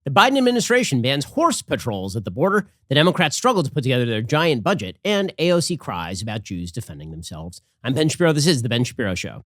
The Biden administration bans horse patrols at the border. The Democrats struggle to put together their giant budget. And AOC cries about Jews defending themselves. I'm Ben Shapiro. This is The Ben Shapiro Show.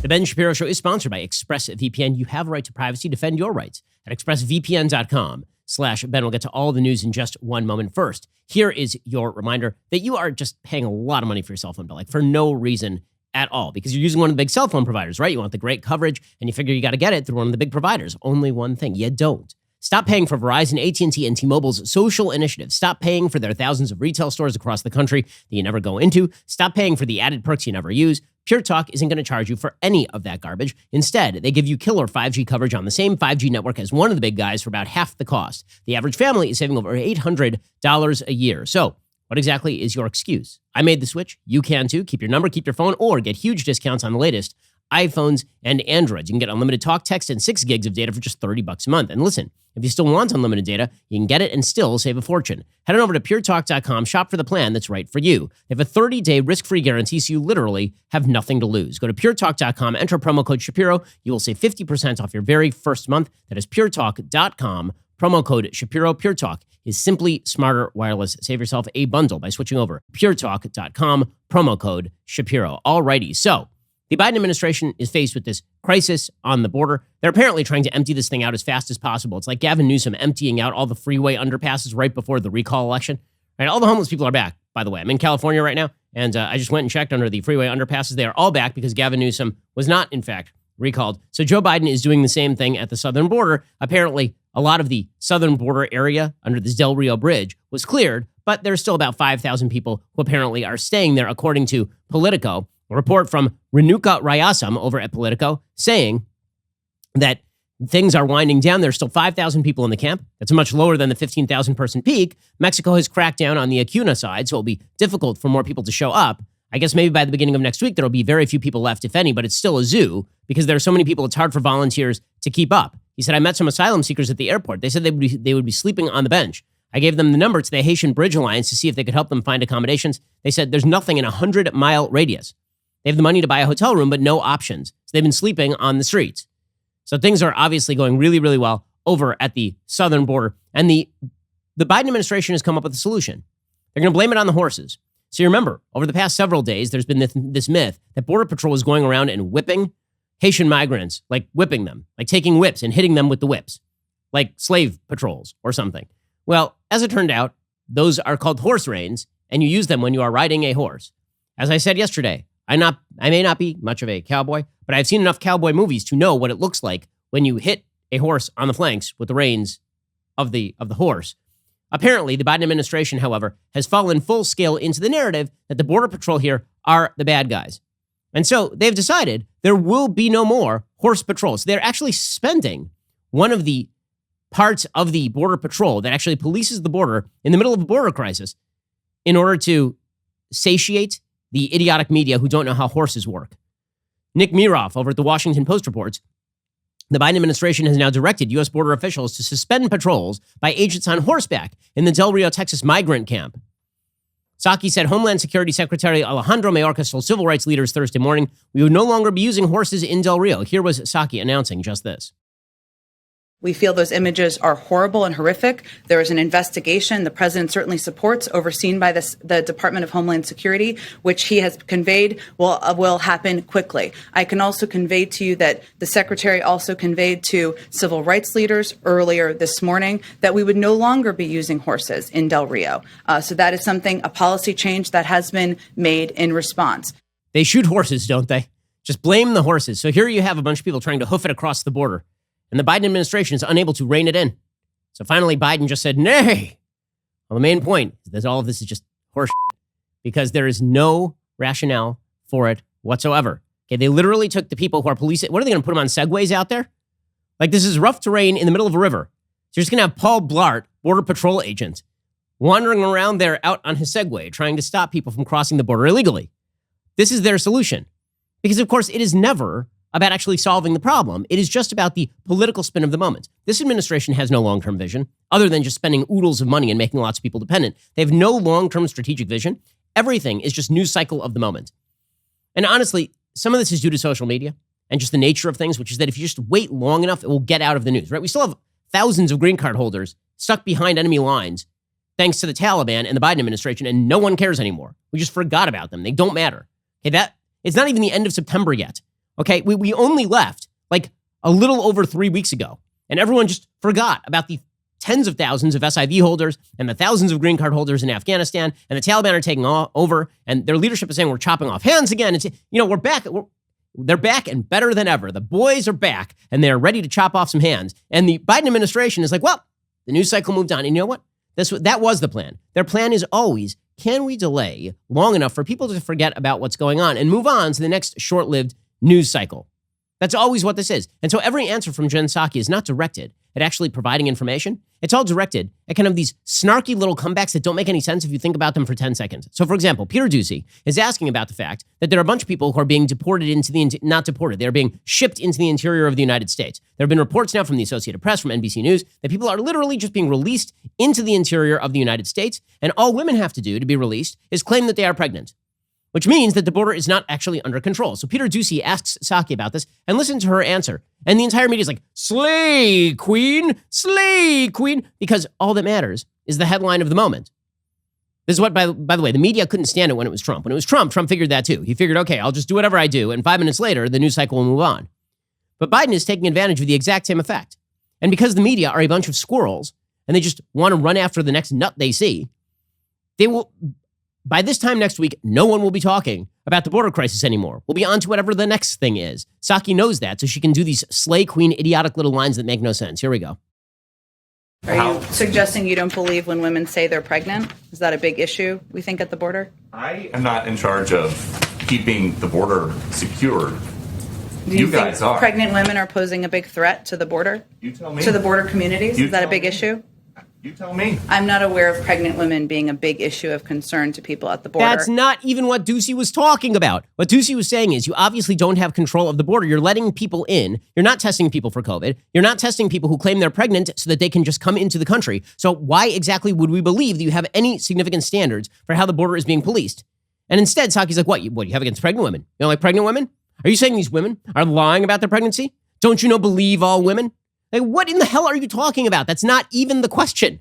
The Ben Shapiro Show is sponsored by ExpressVPN. You have a right to privacy. Defend your rights at expressvpn.com/Ben. We'll get to all the news in just one moment. First, here is your reminder that you are just paying a lot of money for your cell phone bill, like for no reason at all, because you're using one of the big cell phone providers, right? You want the great coverage, and you figure you got to get it through one of the big providers. Only one thing, you don't. Stop paying for Verizon, AT&T, and T-Mobile's social initiatives. Stop paying for their thousands of retail stores across the country that you never go into. Stop paying for the added perks you never use. Pure Talk isn't going to charge you for any of that garbage. Instead, they give you killer 5G coverage on the same 5G network as one of the big guys for about half the cost. The average family is saving over $800 a year. So, what exactly is your excuse? I made the switch. You can too. Keep your number, keep your phone, or get huge discounts on the latest iPhones and Androids. You can get unlimited talk, text, and 6 gigs of data for just $30 a month. And listen, if you still want unlimited data, you can get it and still save a fortune. Head on over to puretalk.com, shop for the plan that's right for you. They have a 30-day risk-free guarantee, so you literally have nothing to lose. Go to puretalk.com, enter promo code Shapiro. You will save 50% off your very first month. That is puretalk.com, promo code Shapiro. Pure Talk is simply smarter wireless. Save yourself a bundle by switching over. puretalk.com, promo code Shapiro. Alrighty, so the Biden administration is faced with this crisis on the border. They're apparently trying to empty this thing out as fast as possible. It's like Gavin Newsom emptying out all the freeway underpasses right before the recall election. Right? All the homeless people are back, by the way. I'm in California right now, and I just went and checked under the freeway underpasses. They are all back because Gavin Newsom was not, in fact, recalled. So Joe Biden is doing the same thing at the southern border. Apparently, a lot of the southern border area under this Del Rio Bridge was cleared, but there's still about 5,000 people who apparently are staying there, according to Politico. A report from Renuka Ryasam over at Politico saying that things are winding down. There's still 5,000 people in the camp. That's much lower than the 15,000 person peak. Mexico has cracked down on the Acuna side, so it'll be difficult for more people to show up. I guess maybe by the beginning of next week, there'll be very few people left, if any, but it's still a zoo because there are so many people, it's hard for volunteers to keep up. He said, I met some asylum seekers at the airport. They said they would be sleeping on the bench. I gave them the number to the Haitian Bridge Alliance to see if they could help them find accommodations. They said there's nothing in a 100-mile radius. They have the money to buy a hotel room, but no options. So they've been sleeping on the streets. So things are obviously going really, really well over at the southern border. And the Biden administration has come up with a solution. They're going to blame it on the horses. So you remember, over the past several days, there's been this myth that Border Patrol is going around and whipping Haitian migrants, like whipping them, like taking whips and hitting them with the whips, like slave patrols or something. Well, as it turned out, those are called horse reins, and you use them when you are riding a horse. As I said yesterday, I may not be much of a cowboy, but I've seen enough cowboy movies to know what it looks like when you hit a horse on the flanks with the reins of the horse. Apparently, the Biden administration, however, has fallen full scale into the narrative that the Border Patrol here are the bad guys. And so they've decided there will be no more horse patrols. They're actually spending one of the parts of the Border Patrol that actually polices the border in the middle of a border crisis in order to satiate the idiotic media who don't know how horses work. Nick Miroff over at the Washington Post reports, the Biden administration has now directed U.S. border officials to suspend patrols by agents on horseback in the Del Rio, Texas migrant camp. Psaki said Homeland Security Secretary Alejandro Mayorkas told civil rights leaders Thursday morning, we would no longer be using horses in Del Rio. Here was Psaki announcing just this. We feel those images are horrible and horrific. There is an investigation the president certainly supports, overseen by the Department of Homeland Security, which he has conveyed will happen quickly. I can also convey to you that the secretary also conveyed to civil rights leaders earlier this morning that we would no longer be using horses in Del Rio. So that is something, a policy change that has been made in response. They shoot horses, don't they? Just blame the horses. So here you have a bunch of people trying to hoof it across the border. And the Biden administration is unable to rein it in. So finally, Biden just said, nay. Well, the main point is that all of this is just horse shit because there is no rationale for it whatsoever. Okay, they literally took the people who are policing. What are they going to put them on segways out there? Like, this is rough terrain in the middle of a river. So you're just going to have Paul Blart, Border Patrol agent, wandering around there out on his Segway, trying to stop people from crossing the border illegally. This is their solution. Because, of course, it is never about actually solving the problem. It is just about the political spin of the moment. This administration has no long-term vision other than just spending oodles of money and making lots of people dependent. They have no long-term strategic vision. Everything is just news cycle of the moment. And honestly, some of this is due to social media and just the nature of things, which is that if you just wait long enough, it will get out of the news, right? We still have thousands of green card holders stuck behind enemy lines thanks to the Taliban and the Biden administration, and no one cares anymore. We just forgot about them. They don't matter. Okay, it's not even the end of September yet. Okay, we only left like a little over 3 weeks ago, and everyone just forgot about the tens of thousands of SIV holders and the thousands of green card holders in Afghanistan, and the Taliban are taking over, and their leadership is saying we're chopping off hands again. It's, we're back. They're back and better than ever. The boys are back, and they're ready to chop off some hands. And the Biden administration is like, well, the news cycle moved on. And you know what? That was the plan. Their plan is always, can we delay long enough for people to forget about what's going on and move on to the next short-lived news cycle? That's always what this is. And so every answer from Jen Psaki is not directed at actually providing information. It's all directed at kind of these snarky little comebacks that don't make any sense if you think about them for 10 seconds. So for example, Peter Doocy is asking about the fact that there are a bunch of people who are being deported not deported, they're being shipped into the interior of the United States. There have been reports now from the Associated Press, from NBC News, that people are literally just being released into the interior of the United States, and all women have to do to be released is claim that they are pregnant, which means that the border is not actually under control. So Peter Doocy asks Psaki about this, and listen to her answer. And the entire media is like, slay, queen, because all that matters is the headline of the moment. This is what, by the way, the media couldn't stand it when it was Trump. When it was Trump figured that too. He figured, okay, I'll just do whatever I do, and 5 minutes later, the news cycle will move on. But Biden is taking advantage of the exact same effect. And because the media are a bunch of squirrels, and they just want to run after the next nut they see, they will... By this time next week, no one will be talking about the border crisis anymore. We'll be on to whatever the next thing is. Psaki knows that, so she can do these slay queen idiotic little lines that make no sense. Here we go. Are you suggesting you don't believe when women say they're pregnant? Is that a big issue, we think, at the border? I am not in charge of keeping the border secured. Do you guys think are. Pregnant women are posing a big threat to the border? You tell me. To the border communities? Is that a big me. issue? You tell me. I'm not aware of pregnant women being a big issue of concern to people at the border. That's not even what Doocy was talking about. What Doocy was saying is you obviously don't have control of the border. You're letting people in. You're not testing people for COVID. You're not testing people who claim they're pregnant so that they can just come into the country. So why exactly would we believe that you have any significant standards for how the border is being policed? And instead, Psaki's like, what do you have against pregnant women? You don't like pregnant women? Are you saying these women are lying about their pregnancy? Don't you know believe all women? Like, what in the hell are you talking about? That's not even the question.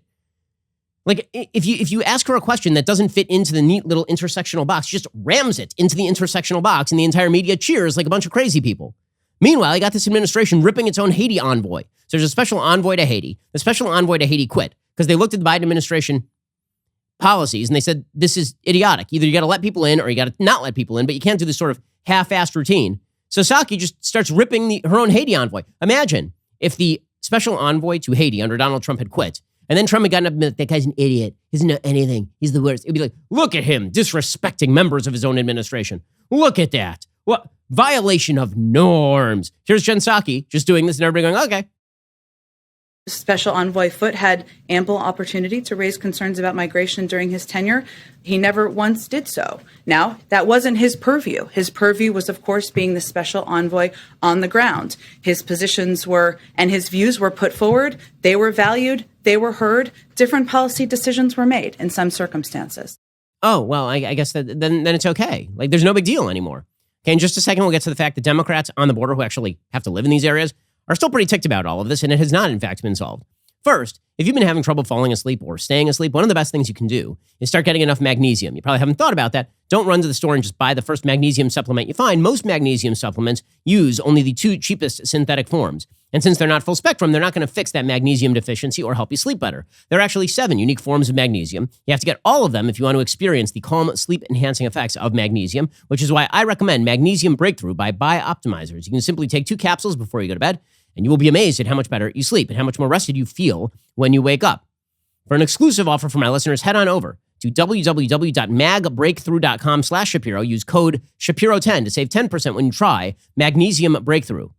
Like, if you ask her a question that doesn't fit into the neat little intersectional box, she just rams it into the intersectional box, and the entire media cheers like a bunch of crazy people. Meanwhile, you got this administration ripping its own Haiti envoy. So there's a special envoy to Haiti. The special envoy to Haiti quit because they looked at the Biden administration policies and they said, this is idiotic. Either you got to let people in or you got to not let people in, but you can't do this sort of half-assed routine. So Psaki just starts ripping her own Haiti envoy. Imagine if the special envoy to Haiti under Donald Trump had quit, and then Trump had gotten up and been like, that guy's an idiot. He doesn't know anything. He's the worst. It'd be like, look at him disrespecting members of his own administration. Look at that. What violation of norms. Here's Jen Psaki just doing this and everybody going, okay. Special Envoy Foote had ample opportunity to raise concerns about migration during his tenure. He never once did so. Now, that wasn't his purview. His purview was, of course, being the special envoy on the ground. His positions were, and his views were put forward. They were valued. They were heard. Different policy decisions were made in some circumstances. Oh, well, I guess that then it's okay. Like, there's no big deal anymore. Okay, in just a second, we'll get to the fact that Democrats on the border who actually have to live in these areas are still pretty ticked about all of this, and it has not, in fact, been solved. First, if you've been having trouble falling asleep or staying asleep, one of the best things you can do is start getting enough magnesium. You probably haven't thought about that. Don't run to the store and just buy the first magnesium supplement you find. Most magnesium supplements use only the 2 cheapest synthetic forms. And since they're not full spectrum, they're not going to fix that magnesium deficiency or help you sleep better. There are actually 7 unique forms of magnesium. You have to get all of them if you want to experience the calm, sleep-enhancing effects of magnesium, which is why I recommend Magnesium Breakthrough by Bioptimizers. You can simply take 2 capsules before you go to bed, and you will be amazed at how much better you sleep and how much more rested you feel when you wake up. For an exclusive offer for my listeners, head on over to www.magbreakthrough.com/Shapiro. Use code Shapiro10 to save 10% when you try Magnesium Breakthrough.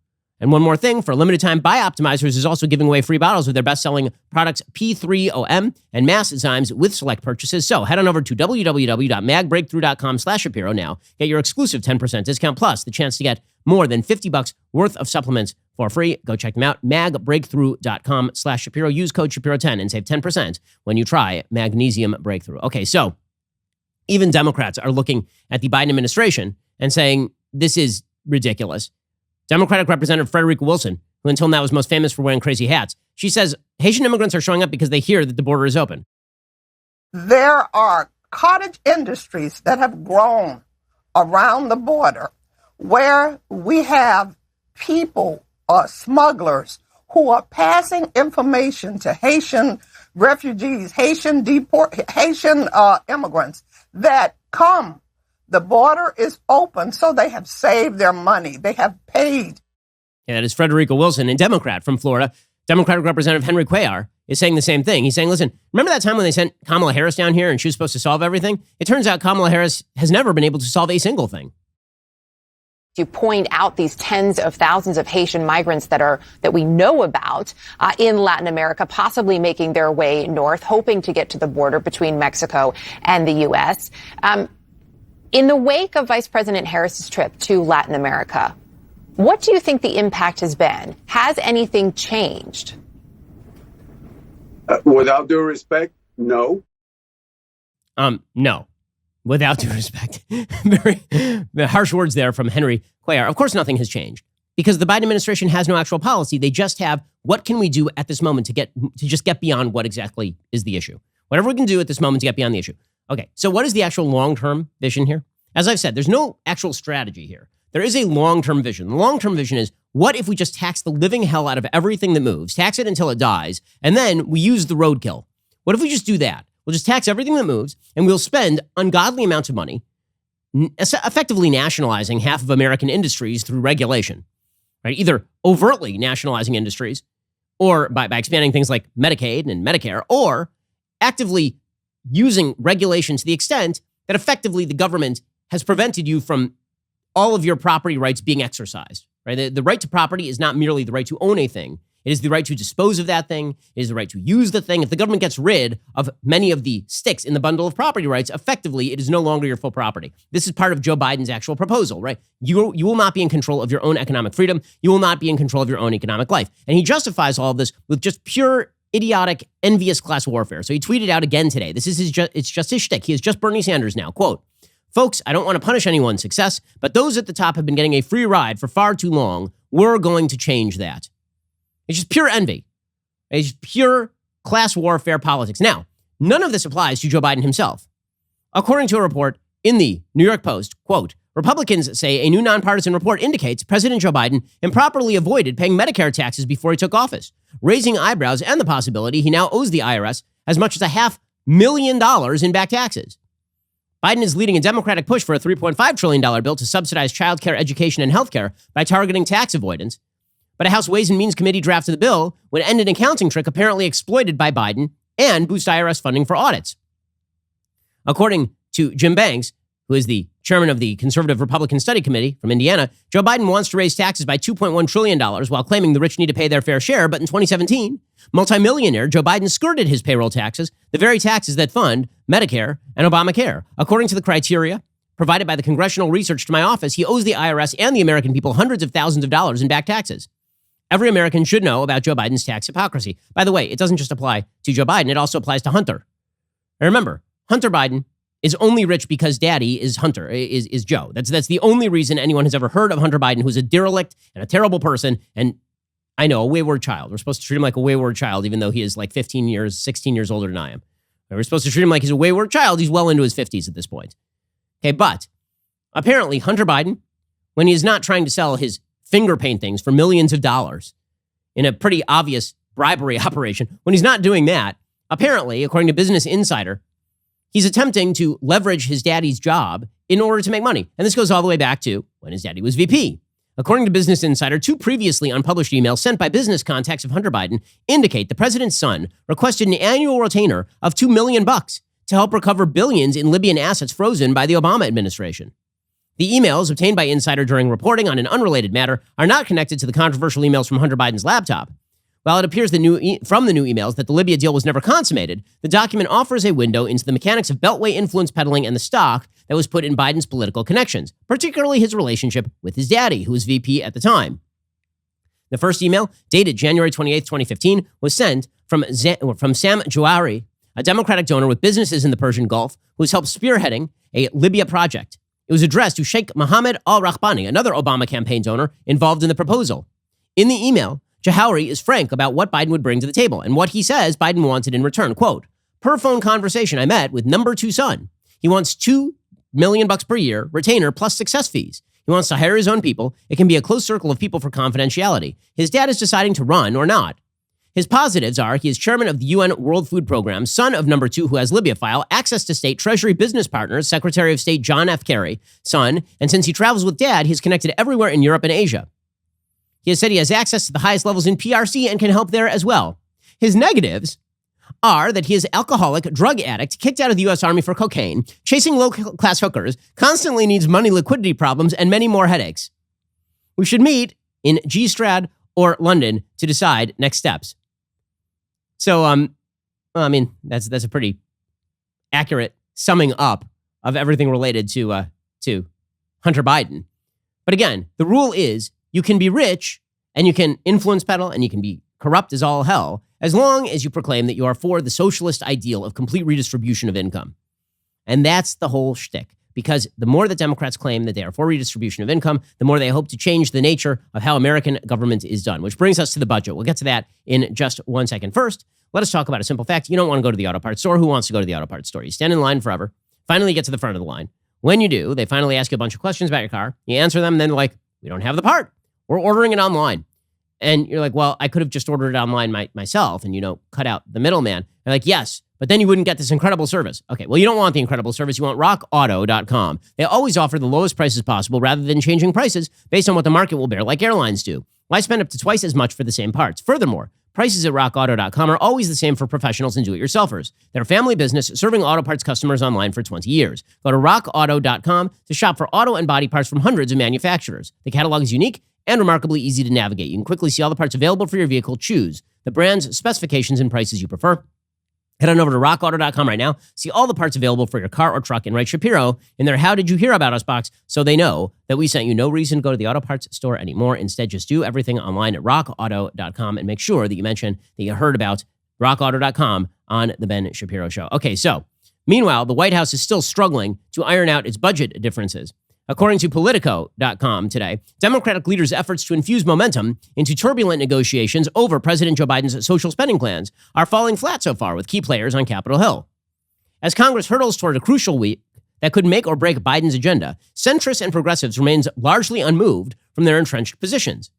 And one more thing, for a limited time, Bioptimizers is also giving away free bottles of their best-selling products P3OM and Masszymes with select purchases. So head on over to www.magbreakthrough.com/Shapiro now. Get your exclusive 10% discount plus the chance to get more than $50 worth of supplements for free. Go check them out, magbreakthrough.com/Shapiro. Use code Shapiro10 and save 10% when you try Magnesium Breakthrough. Okay, so even Democrats are looking at the Biden administration and saying this is ridiculous. Democratic Representative Frederica Wilson, who until now was most famous for wearing crazy hats, she says Haitian immigrants are showing up because they hear that the border is open. There are cottage industries that have grown around the border where we have people, smugglers, who are passing information to Haitian refugees, Haitian immigrants that come. The border is open, so they have saved their money. They have paid. Yeah, that is Frederica Wilson, a Democrat from Florida. Democratic Representative Henry Cuellar is saying the same thing. He's saying, listen, remember that time when they sent Kamala Harris down here and she was supposed to solve everything? It turns out Kamala Harris has never been able to solve a single thing. You point out these tens of thousands of Haitian migrants that we know about in Latin America, possibly making their way north, hoping to get to the border between Mexico and the U.S. In the wake of Vice President Harris's trip to Latin America, what do you think the impact has been? Has anything changed? Without due respect, no. No. Without due respect. Very harsh words there from Henry Cuellar. Of course, nothing has changed because the Biden administration has no actual policy. They just have, what can we do at this moment to just get beyond what exactly is the issue? Whatever we can do at this moment to get beyond the issue. Okay, so what is the actual long-term vision here? As I've said, there's no actual strategy here. There is a long-term vision. The long-term vision is, what if we just tax the living hell out of everything that moves, tax it until it dies, and then we use the roadkill? What if we just do that? We'll just tax everything that moves, and we'll spend ungodly amounts of money effectively nationalizing half of American industries through regulation, right? Either overtly nationalizing industries or by expanding things like Medicaid and Medicare, or actively using regulation to the extent that effectively the government has prevented you from all of your property rights being exercised, right? The right to property is not merely the right to own a thing. It is the right to dispose of that thing. It is the right to use the thing. If the government gets rid of many of the sticks in the bundle of property rights, effectively, it is no longer your full property. This is part of Joe Biden's actual proposal, right? You will not be in control of your own economic freedom. You will not be in control of your own economic life. And he justifies all of this with just pure idiotic, envious class warfare. So he tweeted out again today. It's just his shtick. He is just Bernie Sanders now. Quote, "Folks, I don't want to punish anyone's success, but those at the top have been getting a free ride for far too long. We're going to change that." It's just pure envy. It's just pure class warfare politics. Now, none of this applies to Joe Biden himself. According to a report in the New York Post, quote, "Republicans say a new nonpartisan report indicates President Joe Biden improperly avoided paying Medicare taxes before he took office, raising eyebrows and the possibility he now owes the IRS as much as $500,000 in back taxes. Biden is leading a Democratic push for a $3.5 trillion bill to subsidize childcare, education, and healthcare by targeting tax avoidance. But a House Ways and Means Committee draft of the bill would end an accounting trick apparently exploited by Biden and boost IRS funding for audits." According to Jim Banks, who is the chairman of the Conservative Republican Study Committee from Indiana, Joe Biden wants to raise taxes by $2.1 trillion while claiming the rich need to pay their fair share. But in 2017, multimillionaire Joe Biden skirted his payroll taxes, the very taxes that fund Medicare and Obamacare. According to the criteria provided by the congressional research to my office, he owes the IRS and the American people hundreds of thousands of dollars in back taxes. Every American should know about Joe Biden's tax hypocrisy. By the way, it doesn't just apply to Joe Biden, it also applies to Hunter. And remember, Hunter Biden is only rich because daddy is Hunter, is Joe. That's the only reason anyone has ever heard of Hunter Biden, who's a derelict and a terrible person. And I know, a wayward child. We're supposed to treat him like a wayward child, even though he is like 16 years older than I am. We're supposed to treat him like he's a wayward child. He's well into his 50s at this point. Okay, but apparently Hunter Biden, when he is not trying to sell his finger paintings for millions of dollars in a pretty obvious bribery operation, when he's not doing that, apparently, according to Business Insider, he's attempting to leverage his daddy's job in order to make money. And this goes all the way back to when his daddy was VP. According to Business Insider, 2 previously unpublished emails sent by business contacts of Hunter Biden indicate the president's son requested an annual retainer of $2 million to help recover billions in Libyan assets frozen by the Obama administration. The emails obtained by Insider during reporting on an unrelated matter are not connected to the controversial emails from Hunter Biden's laptop. While it appears from the new emails that the Libya deal was never consummated, the document offers a window into the mechanics of Beltway influence peddling and the stock that was put in Biden's political connections, particularly his relationship with his daddy, who was VP at the time. The first email, dated January 28, 2015, was sent from Sam Jouari, a Democratic donor with businesses in the Persian Gulf, who has helped spearheading a Libya project. It was addressed to Sheikh Mohammed al-Rahbani, another Obama campaign donor involved in the proposal. In the email, Jahouri is frank about what Biden would bring to the table and what he says Biden wanted in return. Quote, per phone conversation I met with number 2 son. He wants $2 million per year, retainer plus success fees. He wants to hire his own people. It can be a close circle of people for confidentiality. His dad is deciding to run or not. His positives are he is chairman of the UN World Food Program, son of number 2 who has Libya file, access to state Treasury business partners, Secretary of State John F. Kerry, son, and since he travels with dad, he's connected everywhere in Europe and Asia. He has said he has access to the highest levels in PRC and can help there as well. His negatives are that he is alcoholic, drug addict, kicked out of the U.S. Army for cocaine, chasing low-class hookers, constantly needs money liquidity problems, and many more headaches. We should meet in G-Strad or London to decide next steps. So, that's a pretty accurate summing up of everything related to Hunter Biden. But again, the rule is you can be rich and you can influence peddle and you can be corrupt as all hell as long as you proclaim that you are for the socialist ideal of complete redistribution of income. And that's the whole shtick. Because the more that Democrats claim that they are for redistribution of income, the more they hope to change the nature of how American government is done, which brings us to the budget. We'll get to that in just 1 second. First, let us talk about a simple fact. You don't want to go to the auto parts store. Who wants to go to the auto parts store? You stand in line forever. Finally, you get to the front of the line. When you do, they finally ask you a bunch of questions about your car. You answer them, and then they're like, we don't have the part. We're ordering it online. And you're like, well, I could have just ordered it online myself and, cut out the middleman. They're like, yes, but then you wouldn't get this incredible service. Okay, well, you don't want the incredible service. You want rockauto.com. They always offer the lowest prices possible rather than changing prices based on what the market will bear, like airlines do. Why spend up to twice as much for the same parts? Furthermore, prices at rockauto.com are always the same for professionals and do-it-yourselfers. They're a family business serving auto parts customers online for 20 years. Go to rockauto.com to shop for auto and body parts from hundreds of manufacturers. The catalog is unique and remarkably easy to navigate. You can quickly see all the parts available for your vehicle. Choose the brands, specifications, and prices you prefer. Head on over to rockauto.com right now. See all the parts available for your car or truck and write Shapiro in their How Did You Hear About Us box so they know that we sent you. No reason to go to the auto parts store anymore. Instead, just do everything online at rockauto.com and make sure that you mention that you heard about rockauto.com on the Ben Shapiro Show. Okay, so meanwhile, the White House is still struggling to iron out its budget differences. According to Politico.com today, Democratic leaders' efforts to infuse momentum into turbulent negotiations over President Joe Biden's social spending plans are falling flat so far with key players on Capitol Hill. As Congress hurdles toward a crucial week that could make or break Biden's agenda, centrists and progressives remain largely unmoved from their entrenched positions.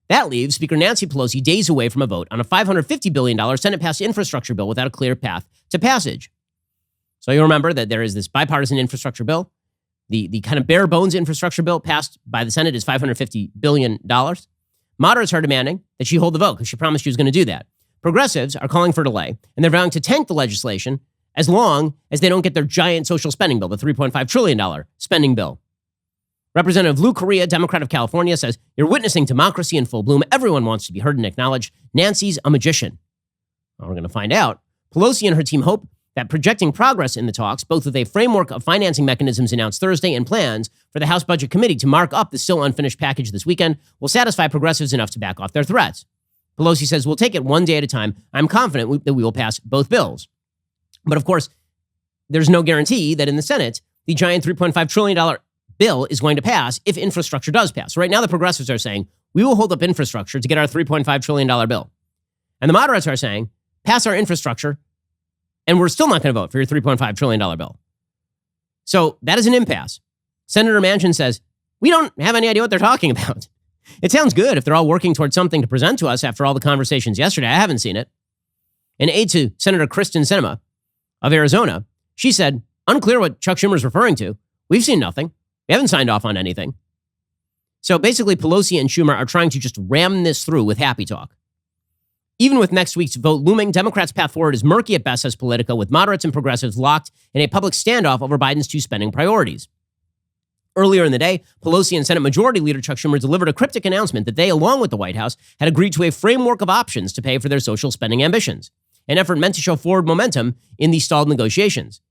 That leaves Speaker Nancy Pelosi days away from a vote on a $550 billion Senate-passed infrastructure bill without a clear path to passage. So you remember that there is this bipartisan infrastructure bill. The kind of bare bones infrastructure bill passed by the Senate is $550 billion. Moderates are demanding that she hold the vote because she promised she was going to do that. Progressives are calling for delay, and they're vowing to tank the legislation as long as they don't get their giant social spending bill, the $3.5 trillion spending bill. Representative Lou Correa, Democrat of California, says, you're witnessing democracy in full bloom. Everyone wants to be heard and acknowledged. Nancy's a magician. Well, we're going to find out. Pelosi and her team hope that projecting progress in the talks, both with a framework of financing mechanisms announced Thursday and plans for the House Budget Committee to mark up the still unfinished package this weekend, will satisfy progressives enough to back off their threats. Pelosi says, we'll take it one day at a time. I'm confident that we will pass both bills. But of course, there's no guarantee that in the Senate, the giant $3.5 trillion bill is going to pass if infrastructure does pass. Right now, the progressives are saying, we will hold up infrastructure to get our $3.5 trillion bill. And the moderates are saying, pass our infrastructure, and we're still not going to vote for your $3.5 trillion bill. So that is an impasse. Senator Manchin says, we don't have any idea what they're talking about. It sounds good if they're all working towards something to present to us after all the conversations yesterday. I haven't seen it. An aide to Senator Kristen Sinema of Arizona, she said, unclear what Chuck Schumer's referring to. We've seen nothing. We haven't signed off on anything. So basically, Pelosi and Schumer are trying to just ram this through with happy talk. Even with next week's vote looming, Democrats' path forward is murky at best, says Politico, with moderates and progressives locked in a public standoff over Biden's two spending priorities. Earlier in the day, Pelosi and Senate Majority Leader Chuck Schumer delivered a cryptic announcement that they, along with the White House, had agreed to a framework of options to pay for their social spending ambitions, an effort meant to show forward momentum in the stalled negotiations.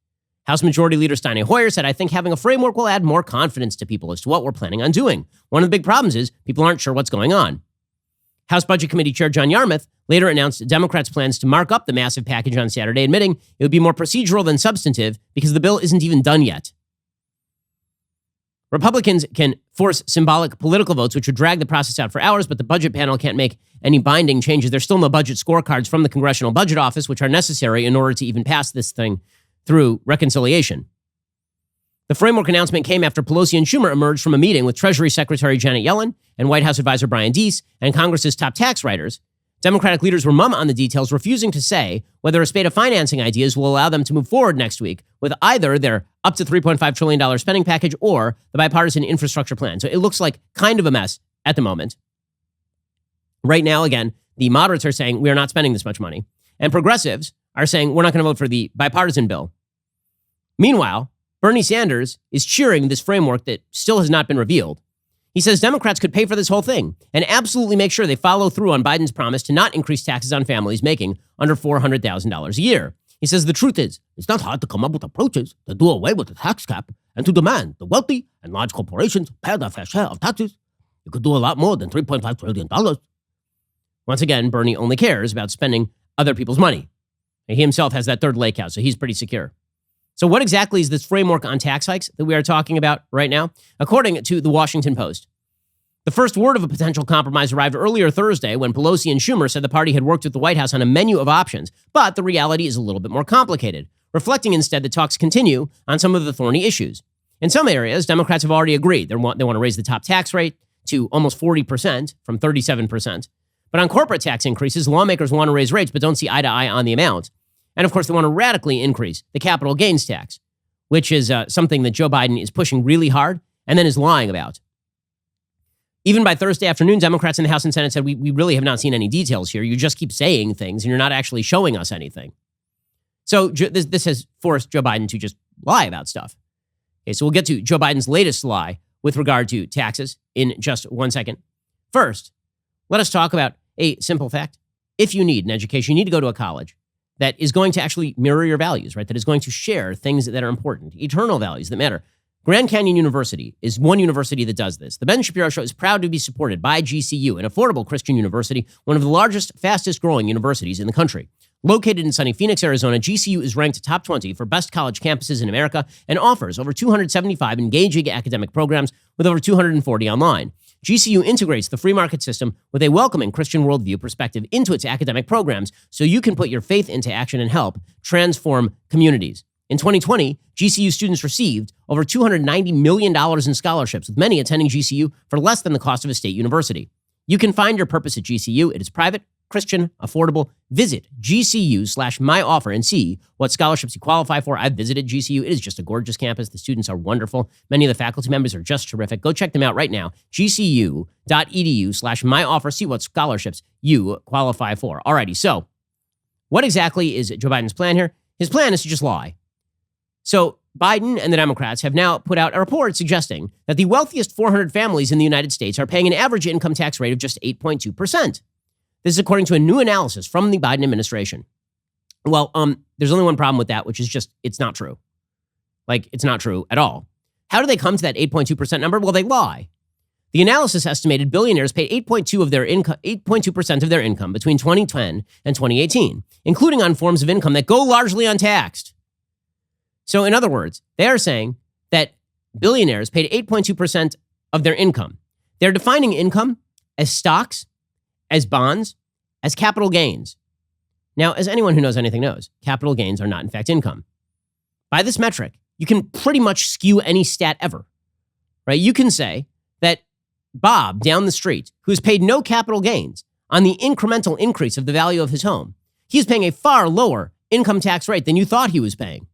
House Majority Leader Steny Hoyer said, I think having a framework will add more confidence to people as to what we're planning on doing. One of the big problems is people aren't sure what's going on. House Budget Committee Chair John Yarmuth later announced Democrats' plans to mark up the massive package on Saturday, admitting it would be more procedural than substantive because the bill isn't even done yet. Republicans can force symbolic political votes, which would drag the process out for hours, but the budget panel can't make any binding changes. There's still no budget scorecards from the Congressional Budget Office, which are necessary in order to even pass this thing through reconciliation. The framework announcement came after Pelosi and Schumer emerged from a meeting with Treasury Secretary Janet Yellen and White House advisor Brian Deese and Congress's top tax writers. Democratic leaders were mum on the details, refusing to say whether a spate of financing ideas will allow them to move forward next week with either their up to $3.5 trillion spending package or the bipartisan infrastructure plan. So it looks like kind of a mess at the moment. Right now, again, the moderates are saying we are not spending this much money, and progressives are saying we're not going to vote for the bipartisan bill. Meanwhile, Bernie Sanders is cheering this framework that still has not been revealed. He says Democrats could pay for this whole thing and absolutely make sure they follow through on Biden's promise to not increase taxes on families making under $400,000 a year. He says the truth is, it's not hard to come up with approaches to do away with the tax cap and to demand the wealthy and large corporations pay their fair share of taxes. You could do a lot more than $3.5 trillion. Once again, Bernie only cares about spending other people's money. And he himself has that third lake house, so he's pretty secure. So what exactly is this framework on tax hikes that we are talking about right now? According to the Washington Post, the first word of a potential compromise arrived earlier Thursday when Pelosi and Schumer said the party had worked with the White House on a menu of options, but the reality is a little bit more complicated, reflecting instead that talks continue on some of the thorny issues. In some areas, Democrats have already agreed. They want to raise the top tax rate to almost 40% from 37%. But on corporate tax increases, lawmakers want to raise rates but don't see eye to eye on the amount. And of course, they want to radically increase the capital gains tax, which is something that Joe Biden is pushing really hard and then is lying about. Even by Thursday afternoon, Democrats in the House and Senate said, we really have not seen any details here. You just keep saying things and you're not actually showing us anything. So this has forced Joe Biden to just lie about stuff. Okay, so we'll get to Joe Biden's latest lie with regard to taxes in just 1 second. First, let us talk about a simple fact. If you need an education, you need to go to a college that is going to actually mirror your values, right? That is going to share things that are important, eternal values that matter. Grand Canyon University is one university that does this. The Ben Shapiro Show is proud to be supported by GCU, an affordable Christian university, one of the largest, fastest growing universities in the country. Located in sunny Phoenix, Arizona, GCU is ranked top 20 for best college campuses in America and offers over 275 engaging academic programs with over 240 online. GCU integrates the free market system with a welcoming Christian worldview perspective into its academic programs so you can put your faith into action and help transform communities. In 2020, GCU students received over $290 million in scholarships, with many attending GCU for less than the cost of a state university. You can find your purpose at GCU. It is private, Christian, affordable. Visit GCU/myoffer and see what scholarships you qualify for. I've visited GCU. It is just a gorgeous campus. The students are wonderful. Many of the faculty members are just terrific. Go check them out right now. GCU.edu/myoffer. See what scholarships you qualify for. Alrighty, so what exactly is Joe Biden's plan here? His plan is to just lie. So Biden and the Democrats have now put out a report suggesting that the wealthiest 400 families in the United States are paying an average income tax rate of just 8.2%. This is according to a new analysis from the Biden administration. Well, there's only one problem with that, which is just it's not true. Like, it's not true at all. How do they come to that 8.2% number? Well, they lie. The analysis estimated billionaires paid 8.2% of their income between 2010 and 2018, including on forms of income that go largely untaxed. So in other words, they are saying that billionaires paid 8.2% of their income. They're defining income as stocks, as bonds, as capital gains. Now, as anyone who knows anything knows, capital gains are not in fact income. By this metric, you can pretty much skew any stat ever, right? You can say that Bob down the street, who's paid no capital gains on the incremental increase of the value of his home, he's paying a far lower income tax rate than you thought he was paying.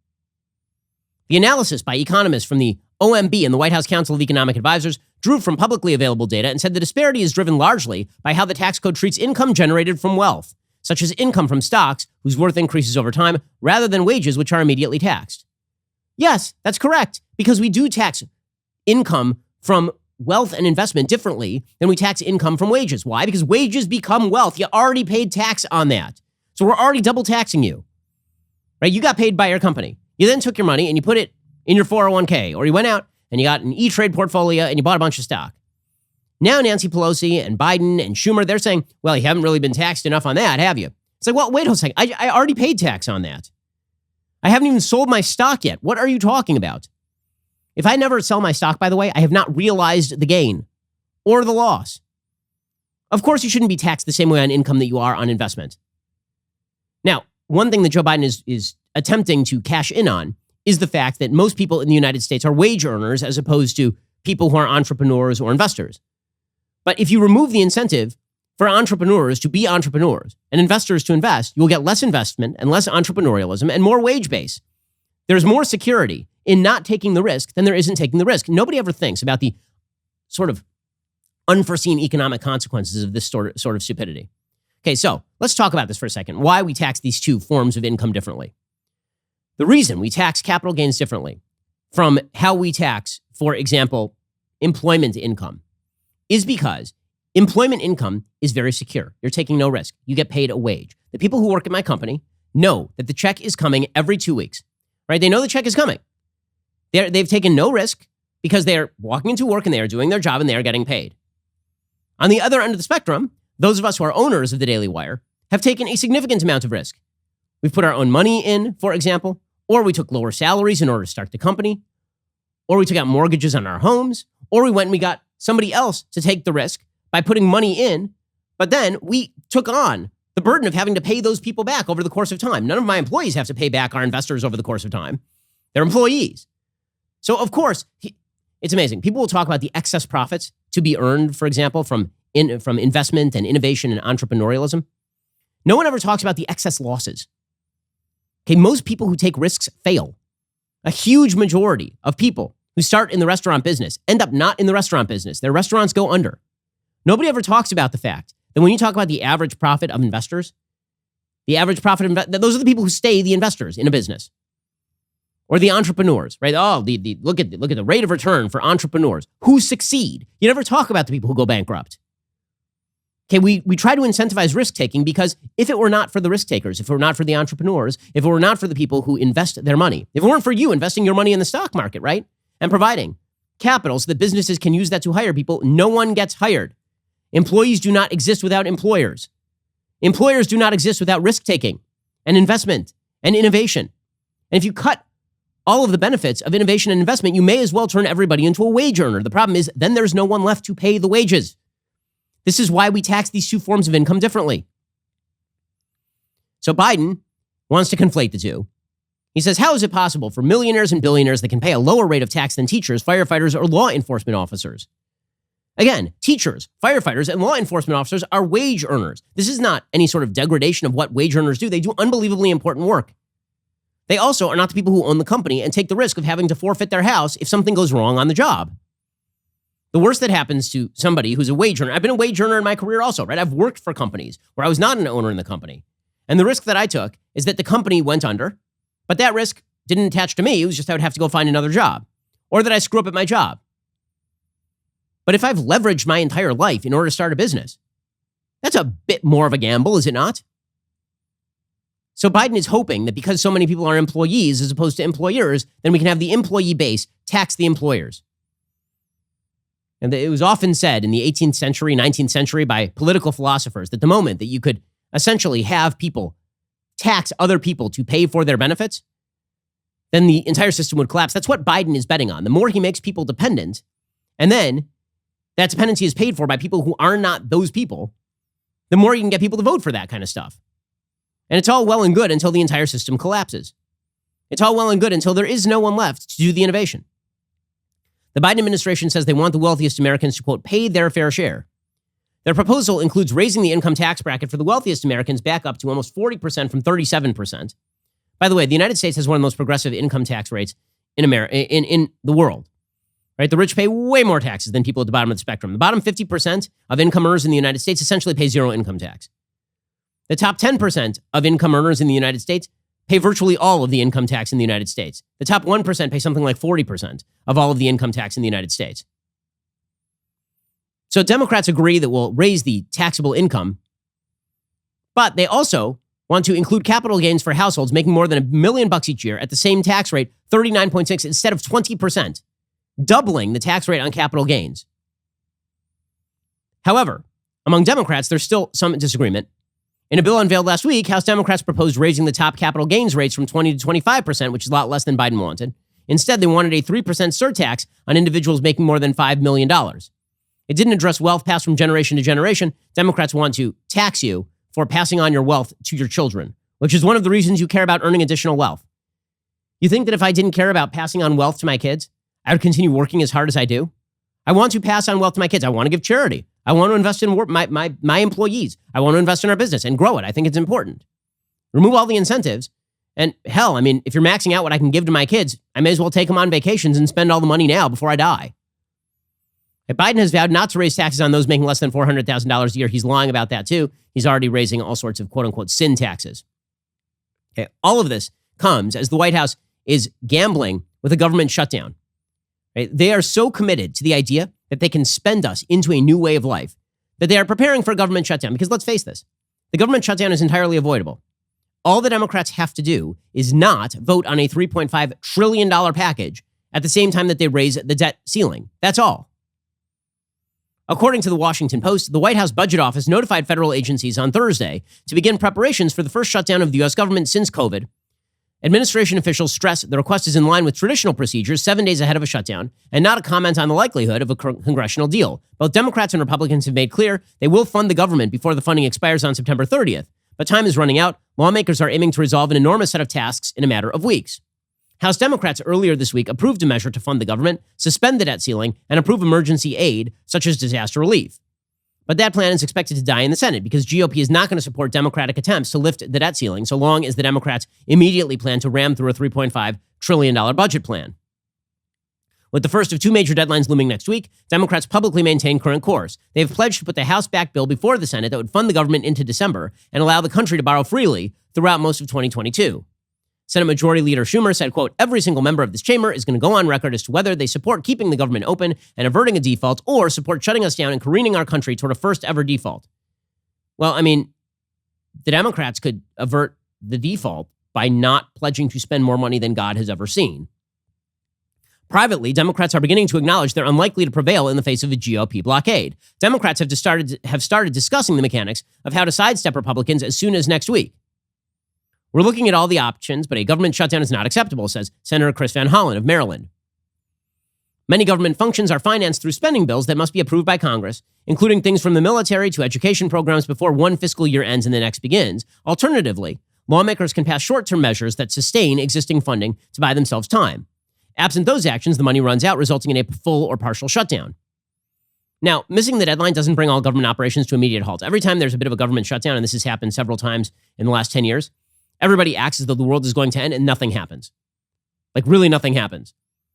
The analysis by economists from the OMB and the White House Council of Economic Advisors drew from publicly available data and said the disparity is driven largely by how the tax code treats income generated from wealth, such as income from stocks whose worth increases over time, rather than wages which are immediately taxed. Yes, that's correct, because we do tax income from wealth and investment differently than we tax income from wages. Why? Because wages become wealth. You already paid tax on that. So we're already double taxing you, right? You got paid by your company. You then took your money and you put it in your 401k, or you went out and you got an E-Trade portfolio and you bought a bunch of stock. Now Nancy Pelosi and Biden and Schumer, they're saying, well, you haven't really been taxed enough on that, have you? It's like, well, wait a second. I already paid tax on that. I haven't even sold my stock yet. What are you talking about? If I never sell my stock, by the way, I have not realized the gain or the loss. Of course, you shouldn't be taxed the same way on income that you are on investment. Now, one thing that Joe Biden is attempting to cash in on is the fact that most people in the United States are wage earners as opposed to people who are entrepreneurs or investors. But if you remove the incentive for entrepreneurs to be entrepreneurs and investors to invest, you will get less investment and less entrepreneurialism and more wage base. There's more security in not taking the risk than there is in taking the risk. Nobody ever thinks about the sort of unforeseen economic consequences of this sort of stupidity. Okay, so let's talk about this for a second. Why we tax these two forms of income differently. The reason we tax capital gains differently from how we tax, for example, employment income is because employment income is very secure. You're taking no risk. You get paid a wage. The people who work at my company know that the check is coming every 2 weeks, right? They know the check is coming. They've taken no risk because they're walking into work and they are doing their job and they are getting paid. On the other end of the spectrum, those of us who are owners of the Daily Wire have taken a significant amount of risk. We've put our own money in, for example, or we took lower salaries in order to start the company, or we took out mortgages on our homes, or we went and we got somebody else to take the risk by putting money in, but then we took on the burden of having to pay those people back over the course of time. None of my employees have to pay back our investors over the course of time. They're employees. So, of course, it's amazing. People will talk about the excess profits to be earned, for example, from investment and innovation and entrepreneurialism. No one ever talks about the excess losses. Okay, most people who take risks fail. A huge majority of people who start in the restaurant business end up not in the restaurant business. Their restaurants go under. Nobody ever talks about the fact that when you talk about the average profit of investors, the average profit of those are the people who stay the investors in a business. Or the entrepreneurs, right? Oh, look at the rate of return for entrepreneurs who succeed. You never talk about the people who go bankrupt. Okay, we try to incentivize risk-taking because if it were not for the risk takers, if it were not for the entrepreneurs, if it were not for the people who invest their money, if it weren't for you investing your money in the stock market, right? And providing capital so that businesses can use that to hire people, no one gets hired. Employees do not exist without employers. Employers do not exist without risk-taking and investment and innovation. And if you cut all of the benefits of innovation and investment, you may as well turn everybody into a wage earner. The problem is then there's no one left to pay the wages. This is why we tax these two forms of income differently. So Biden wants to conflate the two. He says, how is it possible for millionaires and billionaires that can pay a lower rate of tax than teachers, firefighters, or law enforcement officers? Again, teachers, firefighters, and law enforcement officers are wage earners. This is not any sort of degradation of what wage earners do. They do unbelievably important work. They also are not the people who own the company and take the risk of having to forfeit their house if something goes wrong on the job. The worst that happens to somebody who's a wage earner, I've been a wage earner in my career also, right? I've worked for companies where I was not an owner in the company. And the risk that I took is that the company went under, but that risk didn't attach to me. It was just I would have to go find another job or that I screw up at my job. But if I've leveraged my entire life in order to start a business, that's a bit more of a gamble, is it not? So Biden is hoping that because so many people are employees as opposed to employers, then we can have the employee base tax the employers. And it was often said in the 18th century, 19th century by political philosophers that the moment that you could essentially have people tax other people to pay for their benefits, then the entire system would collapse. That's what Biden is betting on. The more he makes people dependent, and then that dependency is paid for by people who are not those people, the more you can get people to vote for that kind of stuff. And it's all well and good until the entire system collapses. It's all well and good until there is no one left to do the innovation. The Biden administration says they want the wealthiest Americans to, quote, pay their fair share. Their proposal includes raising the income tax bracket for the wealthiest Americans back up to almost 40% from 37%. By the way, the United States has one of the most progressive income tax rates in the world. Right? The rich pay way more taxes than people at the bottom of the spectrum. The bottom 50% of income earners in the United States essentially pay zero income tax. The top 10% of income earners in the United States pay virtually all of the income tax in the United States. The top 1% pay something like 40% of all of the income tax in the United States. So Democrats agree that we'll raise the taxable income, but they also want to include capital gains for households making more than $1 million each year at the same tax rate, 39.6 instead of 20%, doubling the tax rate on capital gains. However, among Democrats, there's still some disagreement. In a bill unveiled last week, House Democrats proposed raising the top capital gains rates from 20 to 25%, which is a lot less than Biden wanted. Instead, they wanted a 3% surtax on individuals making more than $5 million. It didn't address wealth passed from generation to generation. Democrats want to tax you for passing on your wealth to your children, which is one of the reasons you care about earning additional wealth. You think that if I didn't care about passing on wealth to my kids, I would continue working as hard as I do? I want to pass on wealth to my kids. I want to give charity. I want to invest in my employees. I want to invest in our business and grow it. I think it's important. Remove all the incentives. And hell, I mean, if you're maxing out what I can give to my kids, I may as well take them on vacations and spend all the money now before I die. Biden has vowed not to raise taxes on those making less than $400,000 a year. He's lying about that too. He's already raising all sorts of quote unquote sin taxes. Okay. All of this comes as the White House is gambling with a government shutdown. Right? They are so committed to the idea that they can spend us into a new way of life that they are preparing for a government shutdown. Because let's face this, the government shutdown is entirely avoidable. All the Democrats have to do is not vote on a $3.5 trillion package at the same time that they raise the debt ceiling. That's all. According to the Washington Post, the White House Budget Office notified federal agencies on Thursday to begin preparations for the first shutdown of the U.S. government since COVID. Administration officials stress the request is in line with traditional procedures 7 days ahead of a shutdown and not a comment on the likelihood of a congressional deal. Both Democrats and Republicans have made clear they will fund the government before the funding expires on September 30th. But time is running out. Lawmakers are aiming to resolve an enormous set of tasks in a matter of weeks. House Democrats earlier this week approved a measure to fund the government, suspend the debt ceiling, and approve emergency aid, such as disaster relief. But that plan is expected to die in the Senate because GOP is not going to support Democratic attempts to lift the debt ceiling so long as the Democrats immediately plan to ram through a $3.5 trillion budget plan. With the first of two major deadlines looming next week, Democrats publicly maintain current course. They have pledged to put the House-backed bill before the Senate that would fund the government into December and allow the country to borrow freely throughout most of 2022. Senate Majority Leader Schumer said, quote, every single member of this chamber is going to go on record as to whether they support keeping the government open and averting a default or support shutting us down and careening our country toward a first ever default. Well, I mean, the Democrats could avert the default by not pledging to spend more money than God has ever seen. Privately, Democrats are beginning to acknowledge they're unlikely to prevail in the face of a GOP blockade. Democrats have started discussing the mechanics of how to sidestep Republicans as soon as next week. We're looking at all the options, but a government shutdown is not acceptable, says Senator Chris Van Hollen of Maryland. Many government functions are financed through spending bills that must be approved by Congress, including things from the military to education programs before one fiscal year ends and the next begins. Alternatively, lawmakers can pass short-term measures that sustain existing funding to buy themselves time. Absent those actions, the money runs out, resulting in a full or partial shutdown. Now, missing the deadline doesn't bring all government operations to immediate halt. Every time there's a bit of a government shutdown, and this has happened several times in the last 10 years, everybody acts as though the world is going to end and nothing happens. Like really nothing happens.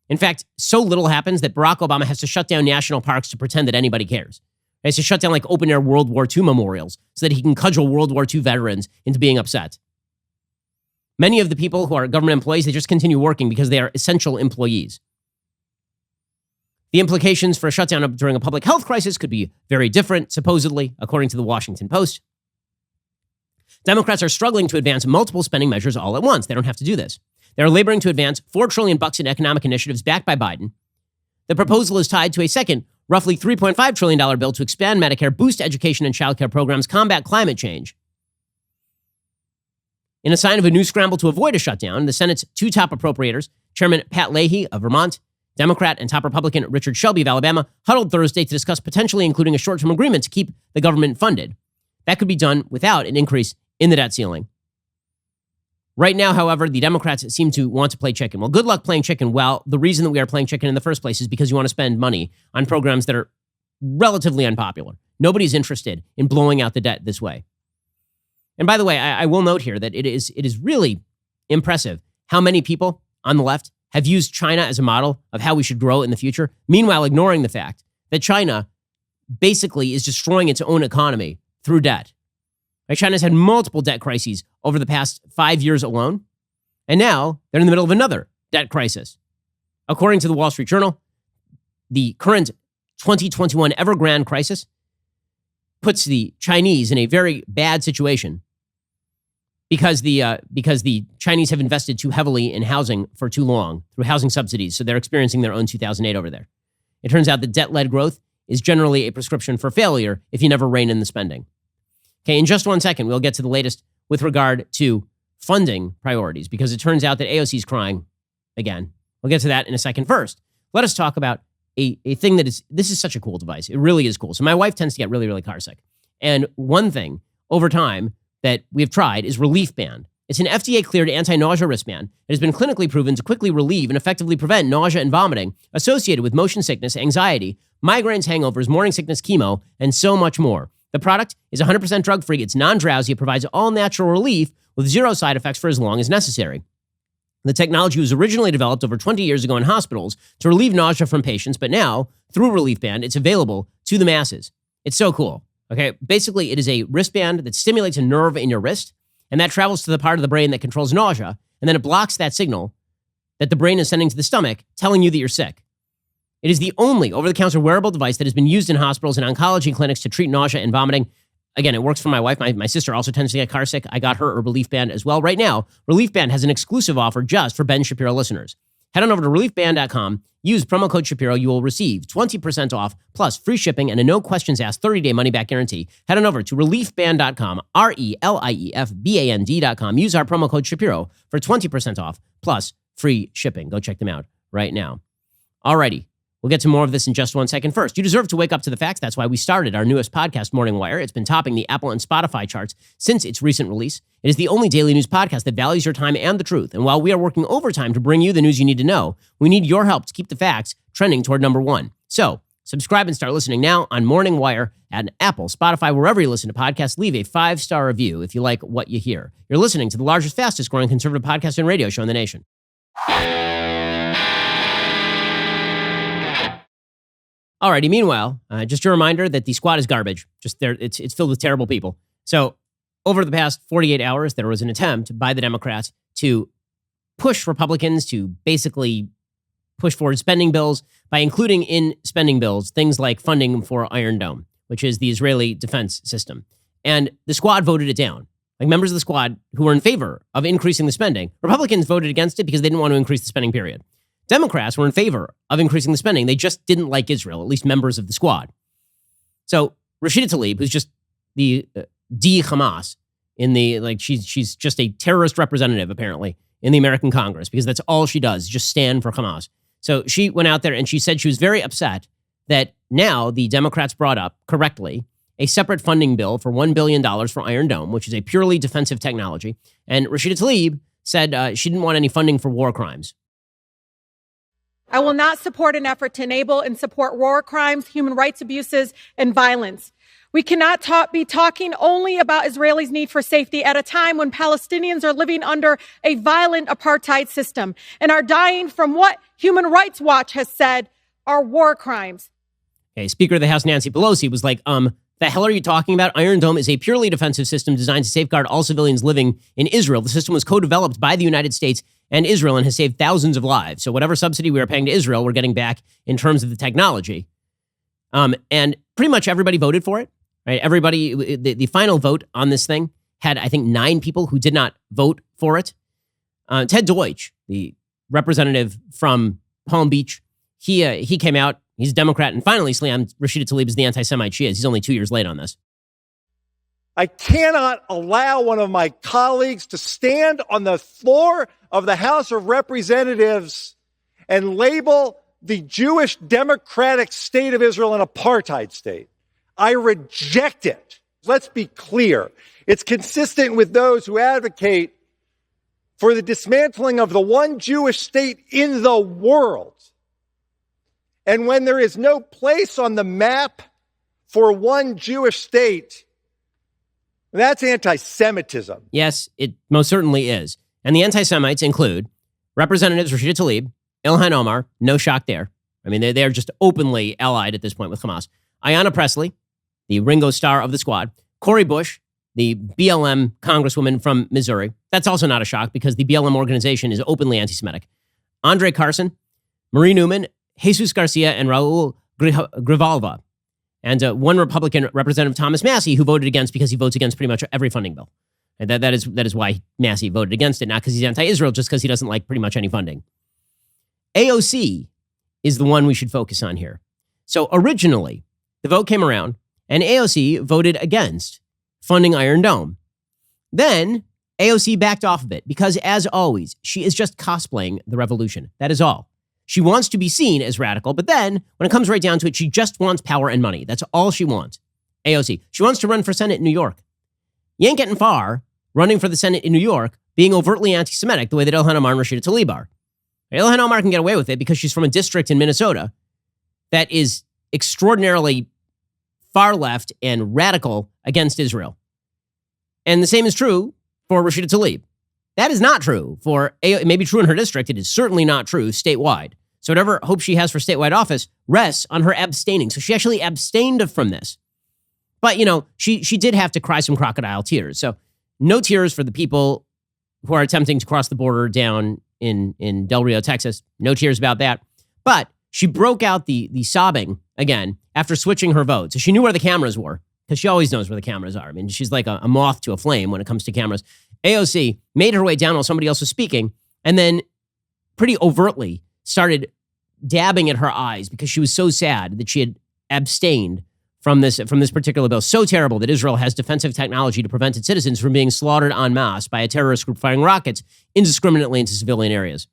In fact, so little happens that Barack Obama has to shut down national parks to pretend that anybody cares. He has to shut down like open-air World War II memorials so that he can cudgel World War II veterans into being upset. Many of the people who are government employees, they just continue working because they are essential employees. The implications for a shutdown during a public health crisis could be very different, supposedly, according to the Washington Post. Democrats are struggling to advance multiple spending measures all at once. They don't have to do this. They're laboring to advance $4 trillion in economic initiatives backed by Biden. The proposal is tied to a second, roughly $3.5 trillion bill to expand Medicare, boost education and childcare programs, combat climate change. In a sign of a new scramble to avoid a shutdown, the Senate's two top appropriators, Chairman Pat Leahy of Vermont, Democrat, and top Republican Richard Shelby of Alabama, huddled Thursday to discuss potentially including a short-term agreement to keep the government funded. That could be done without an increase in the debt ceiling. Right now, however, the Democrats seem to want to play chicken. Well, good luck playing chicken. Well, the reason that we are playing chicken in the first place is because you want to spend money on programs that are relatively unpopular. Nobody's interested in blowing out the debt this way. And by the way, I will note here that it is really impressive how many people on the left have used China as a model of how we should grow in the future, meanwhile ignoring the fact that China basically is destroying its own economy through debt. Right? China's had multiple debt crises over the past 5 years alone, and now they're in the middle of another debt crisis. According to the Wall Street Journal, the current 2021 Evergrande crisis puts the Chinese in a very bad situation because the Chinese have invested too heavily in housing for too long through housing subsidies, so they're experiencing their own 2008 over there. It turns out that debt-led growth is generally a prescription for failure if you never rein in the spending. Okay, in just 1 second, we'll get to the latest with regard to funding priorities because it turns out that AOC is crying again. We'll get to that in a second. First, let us talk about a thing this is such a cool device. It really is cool. So my wife tends to get really, really car sick. And one thing over time that we've tried is Relief Band. It's an FDA-cleared anti-nausea wristband. It has been clinically proven to quickly relieve and effectively prevent nausea and vomiting associated with motion sickness, anxiety, migraines, hangovers, morning sickness, chemo, and so much more. The product is 100% drug-free. It's non-drowsy. It provides all-natural relief with zero side effects for as long as necessary. The technology was originally developed over 20 years ago in hospitals to relieve nausea from patients, but now, through Relief Band, it's available to the masses. It's so cool. Okay, basically, it is a wristband that stimulates a nerve in your wrist, and that travels to the part of the brain that controls nausea, and then it blocks that signal that the brain is sending to the stomach, telling you that you're sick. It is the only over-the-counter wearable device that has been used in hospitals and oncology clinics to treat nausea and vomiting. Again, it works for my wife. My sister also tends to get car sick. I got her a Relief Band as well. Right now, Relief Band has an exclusive offer just for Ben Shapiro listeners. Head on over to reliefband.com. Use promo code Shapiro. You will receive 20% off plus free shipping and a no questions asked 30-day money-back guarantee. Head on over to reliefband.com, RELIEFBAND.com. Use our promo code Shapiro for 20% off plus free shipping. Go check them out right now. Alrighty. We'll get to more of this in just 1 second. First, you deserve to wake up to the facts. That's why we started our newest podcast, Morning Wire. It's been topping the Apple and Spotify charts since its recent release. It is the only daily news podcast that values your time and the truth. And while we are working overtime to bring you the news you need to know, we need your help to keep the facts trending toward number one. So subscribe and start listening now on Morning Wire at Apple, Spotify, wherever you listen to podcasts. Leave a 5-star review if you like what you hear. You're listening to the largest, fastest growing conservative podcast and radio show in the nation. Alrighty, meanwhile, just a reminder that the squad is garbage. Just there, it's filled with terrible people. So over the past 48 hours, there was an attempt by the Democrats to push Republicans to basically push forward spending bills by including in spending bills things like funding for Iron Dome, which is the Israeli defense system. And the squad voted it down. Like members of the squad who were in favor of increasing the spending, Republicans voted against it because they didn't want to increase the spending period. Democrats were in favor of increasing the spending. They just didn't like Israel, at least members of the squad. So Rashida Tlaib, who's just the Hamas in the, like, she's just a terrorist representative, apparently, in the American Congress, because that's all she does, just stand for Hamas. So she went out there and she said she was very upset that now the Democrats brought up, correctly, a separate funding bill for $1 billion for Iron Dome, which is a purely defensive technology. And Rashida Tlaib said she didn't want any funding for war crimes. I will not support an effort to enable and support war crimes, human rights abuses, and violence. We cannot be talking only about Israelis' need for safety at a time when Palestinians are living under a violent apartheid system and are dying from what Human Rights Watch has said are war crimes. Okay, Speaker of the House Nancy Pelosi was like, the hell are you talking about? Iron Dome is a purely defensive system designed to safeguard all civilians living in Israel. The system was co-developed by the United States and Israel and has saved thousands of lives. So whatever subsidy we are paying to Israel, we're getting back in terms of the technology. And pretty much everybody voted for it, right? Everybody, the final vote on this thing had, I think, 9 people who did not vote for it. Ted Deutsch, the representative from Palm Beach, he came out. He's a Democrat and finally slammed Rashida Tlaib as the anti-Semite she is. He's only 2 years late on this. I cannot allow one of my colleagues to stand on the floor of the House of Representatives and label the Jewish democratic state of Israel an apartheid state. I reject it. Let's be clear. It's consistent with those who advocate for the dismantling of the one Jewish state in the world. And when there is no place on the map for one Jewish state, that's anti-Semitism. Yes, it most certainly is. And the anti-Semites include Representatives Rashida Tlaib, Ilhan Omar, no shock there. I mean, they're just openly allied at this point with Hamas. Ayanna Pressley, the Ringo Starr of the squad. Cori Bush, the BLM congresswoman from Missouri. That's also not a shock because the BLM organization is openly anti-Semitic. Andre Carson, Marie Newman, Jesus Garcia, and Raul Grijalva. And one Republican, Representative Thomas Massey, who voted against because he votes against pretty much every funding bill. And that is why Massey voted against it, not because he's anti-Israel, just because he doesn't like pretty much any funding. AOC is the one we should focus on here. So originally, the vote came around, and AOC voted against funding Iron Dome. Then AOC backed off of it because, as always, she is just cosplaying the revolution. That is all. She wants to be seen as radical, but then when it comes right down to it, she just wants power and money. That's all she wants. AOC. She wants to run for Senate in New York. You ain't getting far running for the Senate in New York being overtly anti-Semitic the way that Ilhan Omar and Rashida Tlaib are. Ilhan Omar can get away with it because she's from a district in Minnesota that is extraordinarily far left and radical against Israel. And the same is true for Rashida Tlaib. That is not true for, it may be true in her district. It is certainly not true statewide. So whatever hope she has for statewide office rests on her abstaining. So she actually abstained from this. But, she did have to cry some crocodile tears. So no tears for the people who are attempting to cross the border down in Del Rio, Texas. No tears about that. But she broke out the sobbing again after switching her vote. So she knew where the cameras were because she always knows where the cameras are. I mean, she's like a moth to a flame when it comes to cameras. AOC made her way down while somebody else was speaking and then pretty overtly started dabbing at her eyes because she was so sad that she had abstained from this particular bill. So terrible that Israel has defensive technology to prevent its citizens from being slaughtered en masse by a terrorist group firing rockets indiscriminately into civilian areas.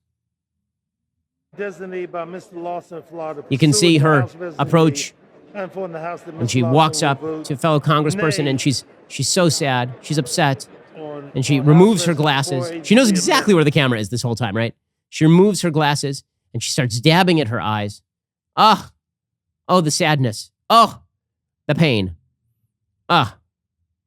You can see her approach when she walks up to a fellow congressperson and she's so sad, she's upset, and she removes her glasses. She knows exactly where the camera is this whole time, right? She removes her glasses and she starts dabbing at her eyes. Oh, the sadness. Oh, the pain.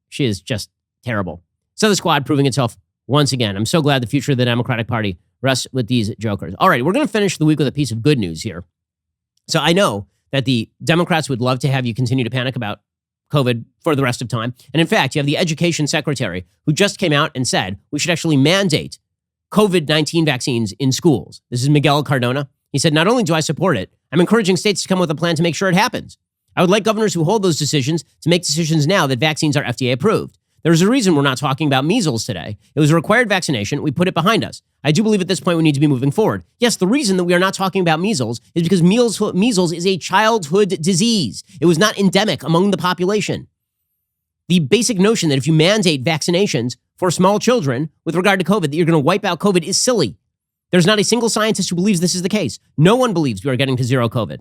She is just terrible. So the squad proving itself once again. I'm so glad the future of the Democratic Party rests with these jokers. All right, we're going to finish the week with a piece of good news here. So I know that the Democrats would love to have you continue to panic about COVID for the rest of time. And in fact, you have the education secretary who just came out and said we should actually mandate COVID-19 vaccines in schools. This is Miguel Cardona. He said, not only do I support it, I'm encouraging states to come with a plan to make sure it happens. I would like governors who hold those decisions to make decisions now that vaccines are FDA approved. There's a reason we're not talking about measles today. It was a required vaccination. We put it behind us. I do believe at this point we need to be moving forward. Yes, the reason that we are not talking about measles is because measles is a childhood disease. It was not endemic among the population. The basic notion that if you mandate vaccinations for small children with regard to COVID, that you're going to wipe out COVID is silly. There's not a single scientist who believes this is the case. No one believes we are getting to zero COVID.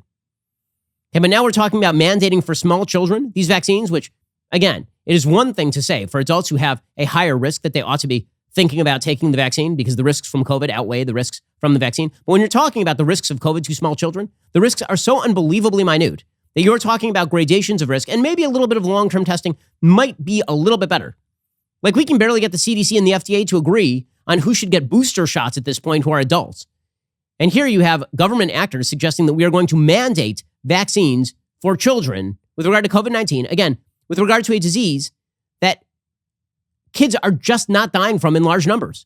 Okay, but now we're talking about mandating for small children these vaccines, which, again, it is one thing to say for adults who have a higher risk that they ought to be thinking about taking the vaccine because the risks from COVID outweigh the risks from the vaccine. But when you're talking about the risks of COVID to small children, the risks are so unbelievably minute that you're talking about gradations of risk, and maybe a little bit of long-term testing might be a little bit better. Like, we can barely get the CDC and the FDA to agree on who should get booster shots at this point who are adults. And here you have government actors suggesting that we are going to mandate vaccines for children with regard to COVID-19, again, with regard to a disease that kids are just not dying from in large numbers.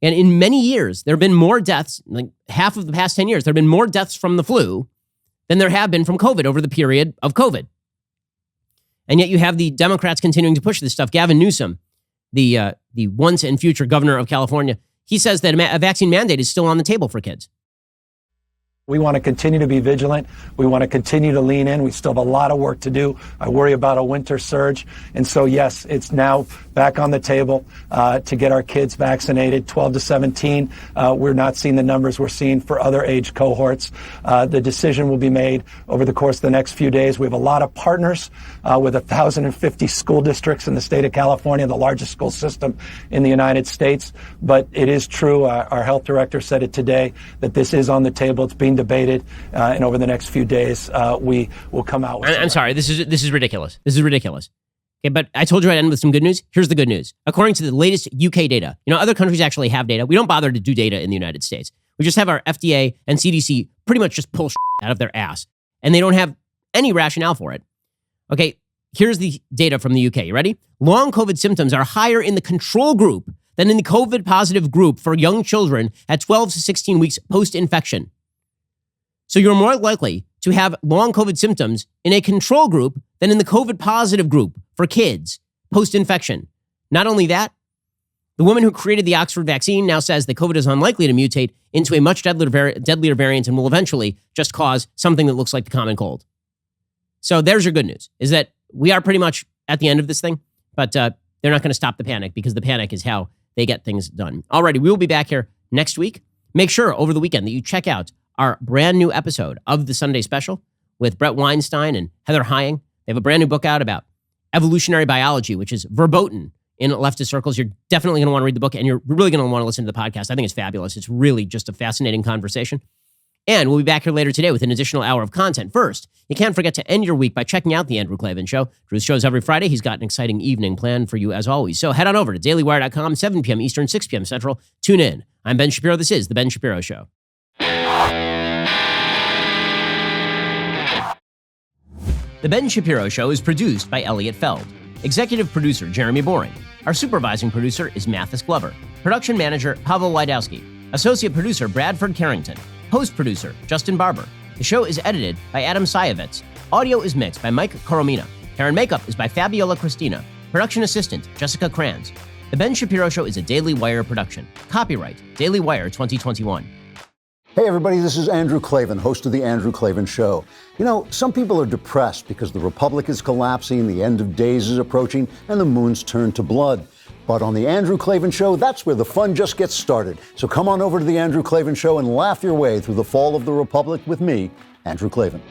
And in many years, there have been more deaths, like half of the past 10 years, there have been more deaths from the flu than there have been from COVID over the period of COVID. And yet you have the Democrats continuing to push this stuff. Gavin Newsom, the once and future governor of California, he says that a vaccine mandate is still on the table for kids. We want to continue to be vigilant. We want to continue to lean in. We still have a lot of work to do. I worry about a winter surge. And so, yes, it's now back on the table to get our kids vaccinated, 12 to 17. We're not seeing the numbers we're seeing for other age cohorts. The decision will be made over the course of the next few days. We have a lot of partners with 1,050 school districts in the state of California, the largest school system in the United States. But it is true, our health director said it today, that this is on the table. It's being debated, and over the next few days, we will come out with. I'm sorry, this is ridiculous. This is ridiculous. Okay, but I told you I'd end with some good news. Here's the good news. According to the latest UK data, other countries actually have data. We don't bother to do data in the United States. We just have our FDA and CDC pretty much just pull shit out of their ass, and they don't have any rationale for it. Okay, here's the data from the UK. You ready? Long COVID symptoms are higher in the control group than in the COVID positive group for young children at 12 to 16 weeks post-infection. So you're more likely to have long COVID symptoms in a control group than in the COVID positive group for kids post-infection. Not only that, the woman who created the Oxford vaccine now says that COVID is unlikely to mutate into a much deadlier variant and will eventually just cause something that looks like the common cold. So there's your good news, is that we are pretty much at the end of this thing, but they're not going to stop the panic because the panic is how they get things done. Alrighty, we will be back here next week Make sure over the weekend that you check out our brand new episode of the Sunday Special with Brett Weinstein and Heather Hying. They have a brand new book out about evolutionary biology, which is verboten in leftist circles. You're definitely going to want to read the book, and you're really going to want to listen to the podcast. I think it's fabulous. It's really just a fascinating conversation. And we'll be back here later today with an additional hour of content. First, you can't forget to end your week by checking out The Andrew Klavan Show. Drew's shows every Friday. He's got an exciting evening planned for you as always. So head on over to dailywire.com, 7 p.m. Eastern, 6 p.m. Central. Tune in. I'm Ben Shapiro. This is The Ben Shapiro Show. The Ben Shapiro Show is produced by Elliot Feld. Executive producer, Jeremy Boring. Our supervising producer is Mathis Glover. Production manager, Pavel Wydowski. Associate producer, Bradford Carrington. Host producer, Justin Barber. The show is edited by Adam Sayevitz. Audio is mixed by Mike Coromina. Hair and makeup is by Fabiola Cristina. Production assistant, Jessica Kranz. The Ben Shapiro Show is a Daily Wire production. Copyright, Daily Wire 2021. Hey everybody, this is Andrew Klavan, host of The Andrew Klavan Show. You know, some people are depressed because the republic is collapsing, the end of days is approaching, and the moon's turned to blood. But on The Andrew Klavan Show, that's where the fun just gets started. So come on over to The Andrew Klavan Show and laugh your way through the fall of the republic with me, Andrew Klavan.